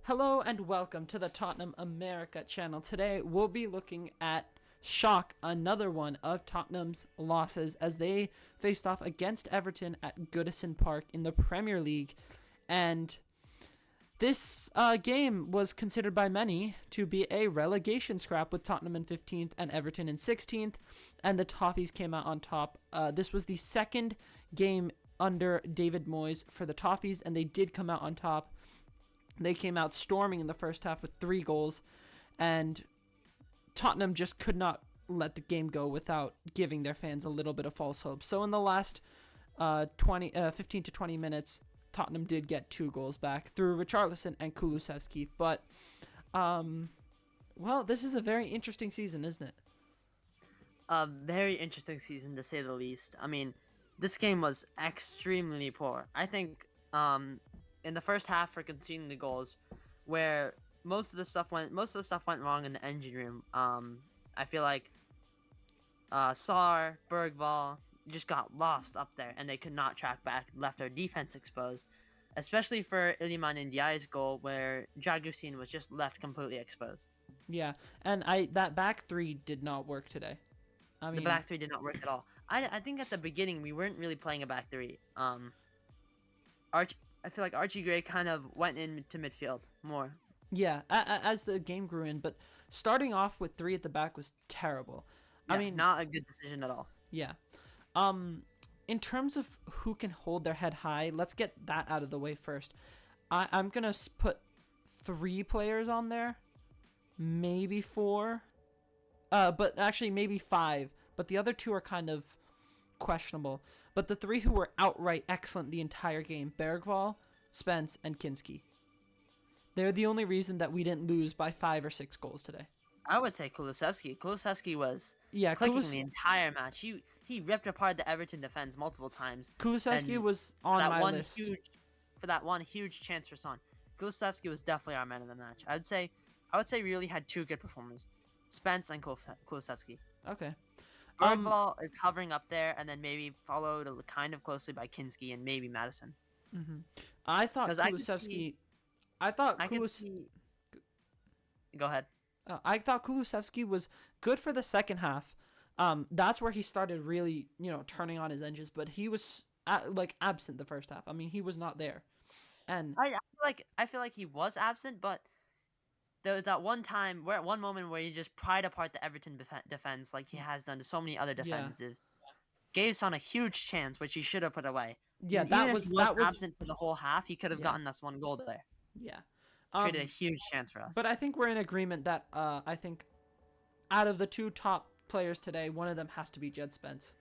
Hello and welcome to the Tottenham America channel. Today we'll be looking at another one of Tottenham's losses as they faced off against Everton at Goodison Park in the Premier League. And this game was considered by many to be a relegation scrap with Tottenham in 15th and Everton in 16th, and the Toffees came out on top. This was the second game under David Moyes for the Toffees, and they did come out on top. They came out storming in the first half with 3 goals, and Tottenham just could not let the game go without giving their fans a little bit of false hope. So in the last 15 to 20 minutes, Tottenham did get 2 goals back through Richarlison and Kulusevski. But, well, this is a very interesting season, isn't it? A very interesting season, to say the least. I mean, this game was extremely poor. I think in the first half for conceding the goals, where most of the stuff went wrong in the engine room. I feel like Sarr, Bergvall just got lost up there, and they could not track back, left their defense exposed, especially for Iliman Ndiaye's goal, where Dragusin was just left completely exposed. Yeah, and that back three did not work today. I mean, the back three did not work at all. I think at the beginning we weren't really playing a back three. I feel like Archie Gray kind of went into midfield more. Yeah, as the game grew in, but starting off with 3 at the back was terrible. Yeah, I mean, not a good decision at all. Yeah. In terms of who can hold their head high, let's get that out of the way first. I'm gonna put 3 players on there, maybe 4, but actually maybe 5. But the other 2 are kind of questionable. But the 3 who were outright excellent the entire game: Bergvall, Spence, and Kinski. They're the only reason that we didn't lose by 5 or 6 goals today. I would say Kulusevski. Kulusevski was clicking the entire match. He ripped apart the Everton defense multiple times. Kulusevski was on my list. For that one huge chance for Son. Kulusevski was definitely our man of the match. I would say really had 2 good performers: Spence and Kulusevski. Okay. Bergvall is hovering up there, and then maybe followed kind of closely by Kinski and maybe Madison. I thought Kulusevski. Go ahead. I thought Kulusevski was good for the second half. That's where he started really, turning on his engines. But he was absent the first half. I mean, he was not there. And I feel like he was absent, but there was that one moment where he just pried apart the Everton defense like he has done to so many other defenses. Gave Son a huge chance, which he should have put away. Yeah, that was absent for the whole half. He could have gotten us 1 goal there. Yeah. Created a huge chance for us. But I think we're in agreement that I think out of the 2 top players today, one of them has to be Jed Spence.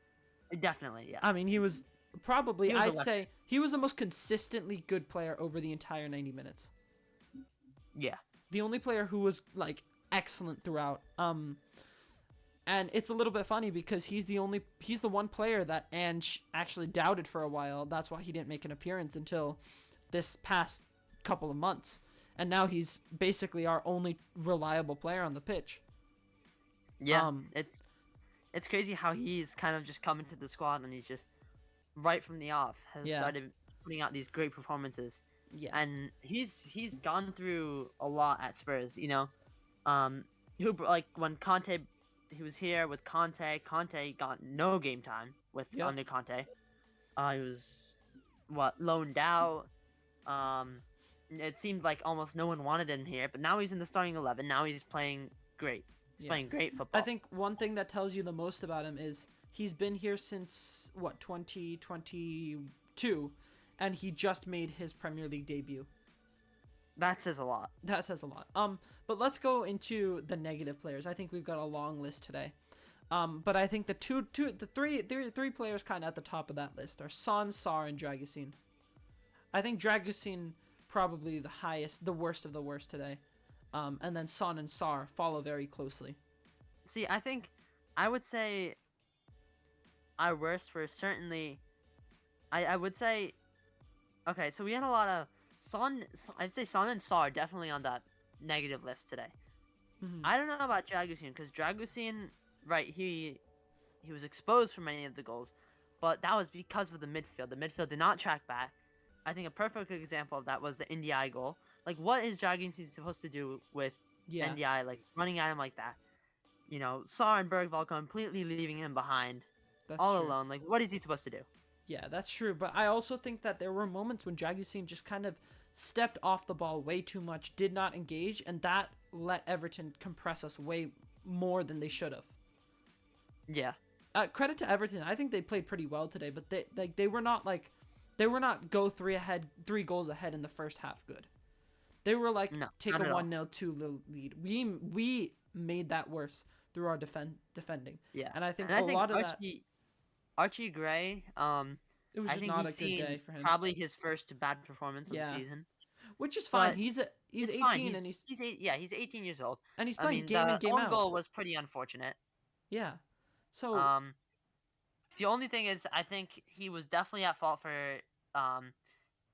Definitely, yeah. I mean, he was probably, I'd say, he was the most consistently good player over the entire 90 minutes. Yeah. The only player who was, excellent throughout. And it's a little bit funny because he's the one player that Ange actually doubted for a while. That's why he didn't make an appearance until this past couple of months. And now he's basically our only reliable player on the pitch. Yeah, it's crazy how he's kind of just come into the squad and he's just right from the off has started putting out these great performances. Yeah, and he's gone through a lot at Spurs. When Conte, he was here with Conte. Conte got no game time under Conte. He was loaned out. It seemed like almost no one wanted him here, but now he's in the starting 11. Now he's playing great. He's playing great football. I think one thing that tells you the most about him is he's been here since 2022, and he just made his Premier League debut. That says a lot. But let's go into the negative players. I think we've got a long list today. But I think the three players kind of at the top of that list are Son, Sarr, and Dragusin. I think Dragusin probably the worst of the worst today. And then Son and Sarr follow very closely. See, I would say our worst were certainly, I would say, okay, so we had a lot of Son. I'd say Son and Sarr are definitely on that negative list today. I don't know about Dragusin, because Dragusin, he was exposed for many of the goals, but that was because of the midfield. The midfield did not track back. I think a perfect example of that was the NDI goal. Like, what is Joakim supposed to do with Yeah, NDI, like, running at him like that? Saar and Bergvall completely leaving him behind, that's all true. alone. Like, what is he supposed to do? Yeah, that's true. But I also think that there were moments when Dragusin just kind of stepped off the ball way too much, did not engage, and that let Everton compress us way more than they should have. Yeah. Credit to Everton. I think they played pretty well today, but they were not go 3 goals ahead in the first half good. They were like No, take not a at all. 1-0 2 lead. We made that worse through our defending. Yeah. And I think And a I think lot of that Archie Gray, it was I just think not a he's good seen day for him. probably his first bad performance of the Yeah. season. Which is fine. But He's it's fine. 18 and He's 18 years old. he's I playing mean, game in the game own out. goal was pretty unfortunate. Yeah. So Um, the only thing is, I think he was definitely at fault for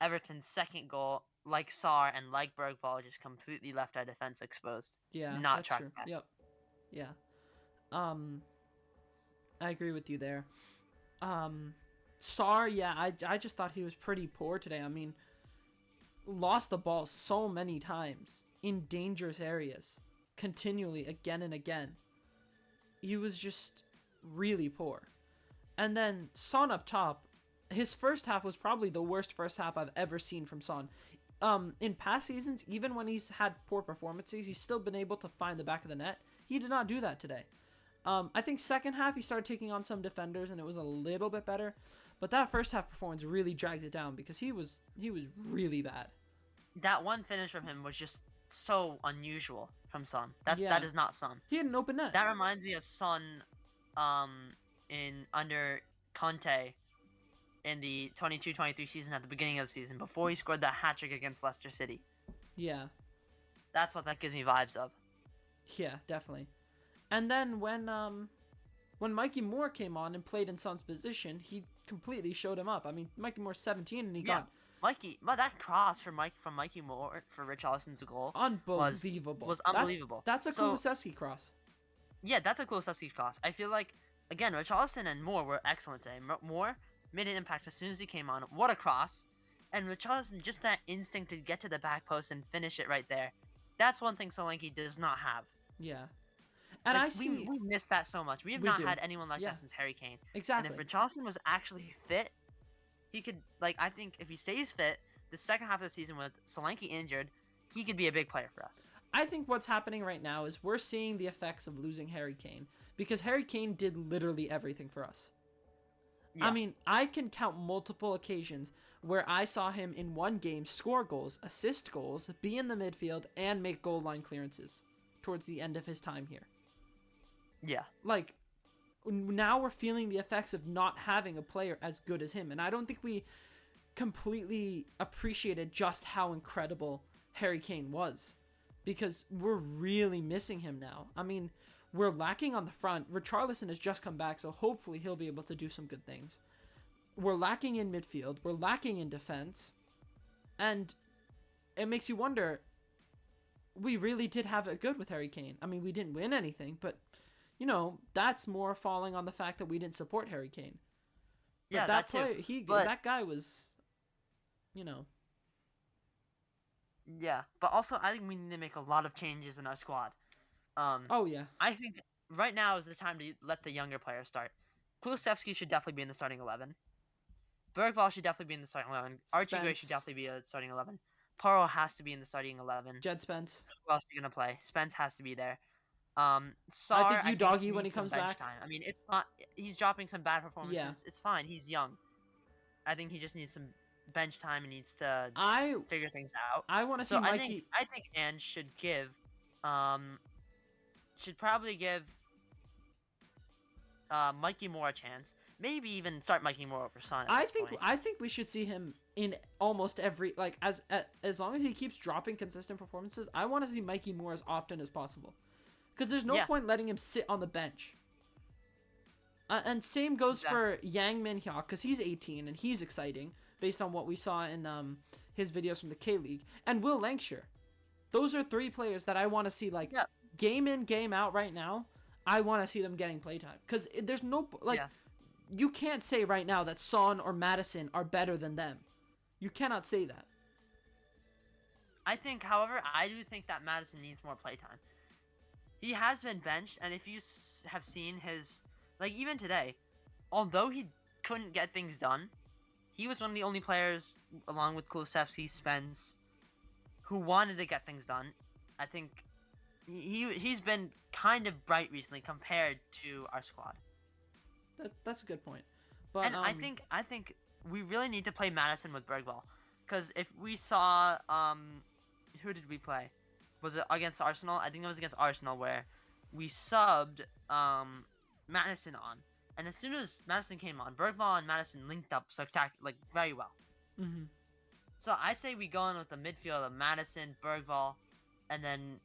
Everton's second goal. Like Sarr and like Bergvall, just completely left our defense exposed. yeah, Not that's true. tracked back. Yep. Yeah. Um I agree with you there. Sarr, yeah, I just thought he was pretty poor today. I mean, lost the ball so many times in dangerous areas, continually, again and again. He was just really poor. And then Son up top, his first half was probably the worst first half I've ever seen from Son. In past seasons, even when he's had poor performances, he's still been able to find the back of the net. He did not do that today. I think second half he started taking on some defenders and it was a little bit better, but that first half performance really dragged it down because he was really bad. That one finish from him was just so unusual from Son. Yeah. That is not Son. He had an open net. That reminds me of Son, in under Conte in the 22-23 season at the beginning of the season before he scored that hat trick against Leicester City. Yeah. That's what that gives me vibes of. Yeah, definitely. And then when Mikey Moore came on and played in Son's position, he completely showed him up. I mean, Mikey Moore's 17 and he got that cross from Mikey Moore for Richarlison's goal unbelievable. Was unbelievable. That's a Kulusevski cross. Yeah, that's a Kulusevski cross. I feel like, again, Richarlison and Moore were excellent today. Moore made an impact as soon as he came on. What a cross. And Richarlison, just that instinct to get to the back post and finish it right there. That's one thing Solanke does not have. Yeah. And like, we miss that so much. We have not had anyone like that since Harry Kane. Exactly. And if Richarlison was actually fit, he could, I think if he stays fit, the second half of the season with Solanke injured, he could be a big player for us. I think what's happening right now is we're seeing the effects of losing Harry Kane because Harry Kane did literally everything for us. Yeah. I mean, I can count multiple occasions where I saw him in one game score goals, assist goals, be in the midfield, and make goal line clearances towards the end of his time here. Yeah. Like, now we're feeling the effects of not having a player as good as him. And I don't think we completely appreciated just how incredible Harry Kane was. Because we're really missing him now. I mean, we're lacking on the front. Richarlison has just come back, so hopefully he'll be able to do some good things. We're lacking in midfield. We're lacking in defense. And it makes you wonder, we really did have it good with Harry Kane. I mean, we didn't win anything, but, that's more falling on the fact that we didn't support Harry Kane. But yeah, that player, that guy was, Yeah, but also I think we need to make a lot of changes in our squad. Oh yeah. I think right now is the time to let the younger players start. Kulusevski should definitely be in the starting 11. Bergvall should definitely be in the starting 11. Archie Gray should definitely be a starting 11. Poro has to be in the starting 11. Jed Spence. Who else are you gonna play? Spence has to be there. Sarr, I think doggy when he comes back. Time. I mean, it's not. He's dropping some bad performances. Yeah. It's fine. He's young. I think he just needs some bench time and needs to figure things out. I want to see Mikey. I think Ange should probably give Mikey Moore a chance. Maybe even start Mikey Moore over Son. I think we should see him in almost every as long as he keeps dropping consistent performances. I want to see Mikey Moore as often as possible, because there's no point letting him sit on the bench. And same goes for Heung-min, because he's 18 and he's exciting based on what we saw in his videos from the K-League. And Will Lancashire. Those are 3 players that I want to see game in, game out right now. I want to see them getting playtime. Because there's no... you can't say right now that Son or Madison are better than them. You cannot say that. However, I do think that Madison needs more playtime. He has been benched, and if you have seen his, like, even today, although he couldn't get things done, he was one of the only players, along with Kulusevski, Spence, who wanted to get things done. I think he's been kind of bright recently compared to our squad. That's a good point. But and I think we really need to play Madison with Bergvall, because if we saw who did we play? Was it against Arsenal? I think it was against Arsenal where we subbed Madison on, and as soon as Madison came on, Bergvall and Madison linked up very well. Mm-hmm. So I say we go in with the midfield of Madison, Bergvall, and then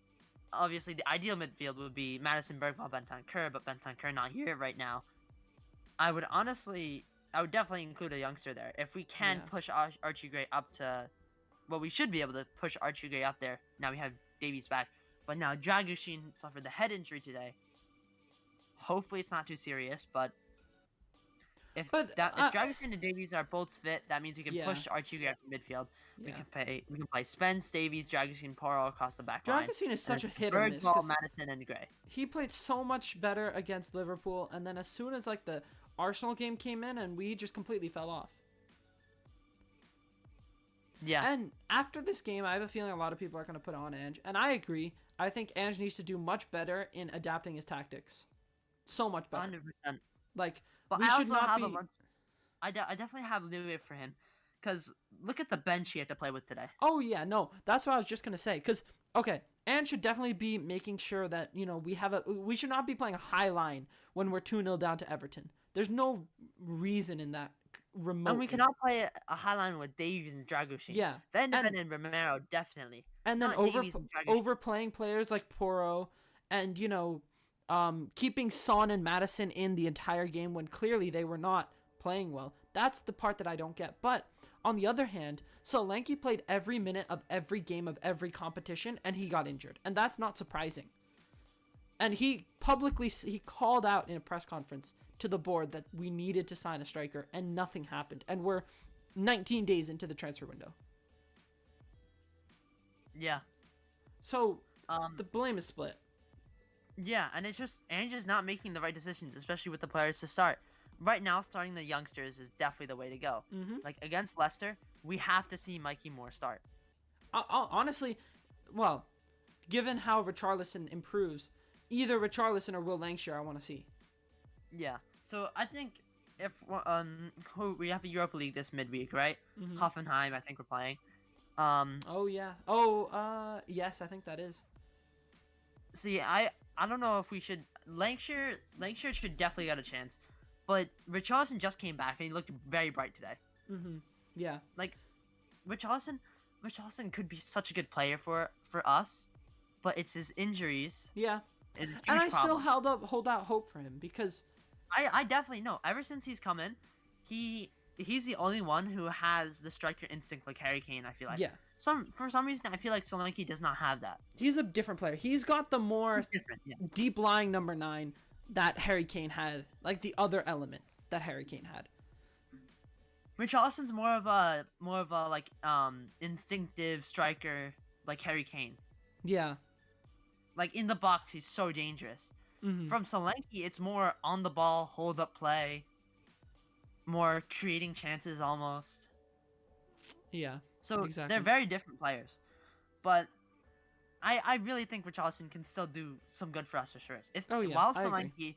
obviously the ideal midfield would be Madison, Bergvall, Bentancur, but Bentancur not here right now. I would definitely include a youngster there. If we can push Archie Gray up to, well, we should be able to push Archie Gray up there. Now we have Davies back, but now Dragushin suffered the head injury today. Hopefully it's not too serious, but if Dragushin and Davies are both fit, that means we can push Archie Gray up to midfield. Yeah. We can play Spence, Davies, Dragushin, Poro across the back line. Dragushin is such a hit or miss. Madison, and Gray. He played so much better against Liverpool, and then as soon as like the Arsenal game came in, and we just completely fell off. Yeah. And after this game, I have a feeling a lot of people are going to put on Ange, and I agree. I think Ange needs to do much better in adapting his tactics. So much better. 100%. Like, but we I should also not have be... I definitely have leeway for him, because look at the bench he had to play with today. Oh, yeah, no. That's what I was just going to say, because, okay, Ange should definitely be making sure that, we should not be playing a high line when we're 2-0 down to Everton. There's no reason in that remotely. And we cannot play a high line with Davies and Dragushin. Yeah. And Romero, definitely. And then overplaying players like Poro and, keeping Son and Madison in the entire game when clearly they were not playing well. That's the part that I don't get. But on the other hand, Solanke played every minute of every game of every competition and he got injured. And that's not surprising. And he called out in a press conference to the board that we needed to sign a striker, and nothing happened. And we're 19 days into the transfer window. Yeah. So the blame is split. Yeah, and it's just Ange is not making the right decisions, especially with the players to start. Right now, starting the youngsters is definitely the way to go. Mm-hmm. Like against Leicester, we have to see Mikey Moore start. Honestly, well, given how Richarlison improves, either Richarlison or Will Lancashire I want to see. Yeah. So I think if we have a Europa League this midweek, right? Mm-hmm. Hoffenheim, I think we're playing. Oh yeah. Oh yes, I think that is. See, I don't know if we should. Lancashire should definitely get a chance, but Richarlison just came back and he looked very bright today. Mm-hmm. Yeah. Like, Richarlison could be such a good player for us, but it's his injuries. Yeah. It's a huge and I problem. still hold out hope for him because I definitely know. Ever since he's come in, he's the only one who has the striker instinct like Harry Kane, I feel like. Yeah. For some reason, I feel like Solanke does not have that. He's a different player. He's got the more deep-lying number 9 that Harry Kane had, like the other element that Harry Kane had. Richarlison's more of a like instinctive striker like Harry Kane. Yeah. Like in the box, he's so dangerous. Mm-hmm. From Solanke, it's more on the ball, hold up play, more creating chances almost. Yeah. So exactly. They're very different players, but I really think Richarlison can still do some good for us for sure. While Solanke,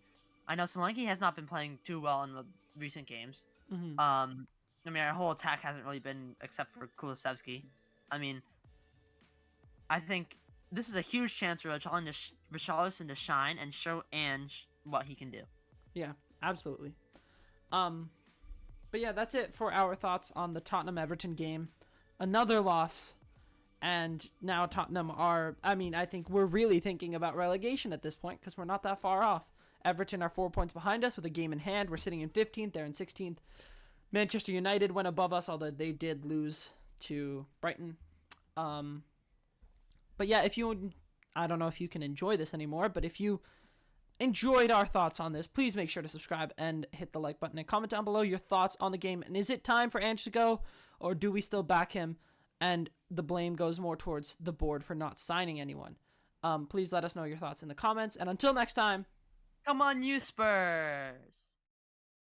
I know Solanke has not been playing too well in the recent games. Mm-hmm. I mean, our whole attack hasn't really been except for Kulusevski. I mean, I think this is a huge chance for Richarlison to shine and show Ange what he can do. Yeah, absolutely. But yeah, that's it for our thoughts on the Tottenham-Everton game. Another loss, and now Tottenham I think we're really thinking about relegation at this point because we're not that far off. Everton are 4 points behind us with a game in hand. We're sitting in 15th. They're in 16th. Manchester United went above us, although they did lose to Brighton. But yeah, I don't know if you can enjoy this anymore, but if you enjoyed our thoughts on this, please make sure to subscribe and hit the like button and comment down below your thoughts on the game. And is it time for Ange to go, or do we still back him and the blame goes more towards the board for not signing anyone? Please let us know your thoughts in the comments, and until next time. Come on, you Spurs!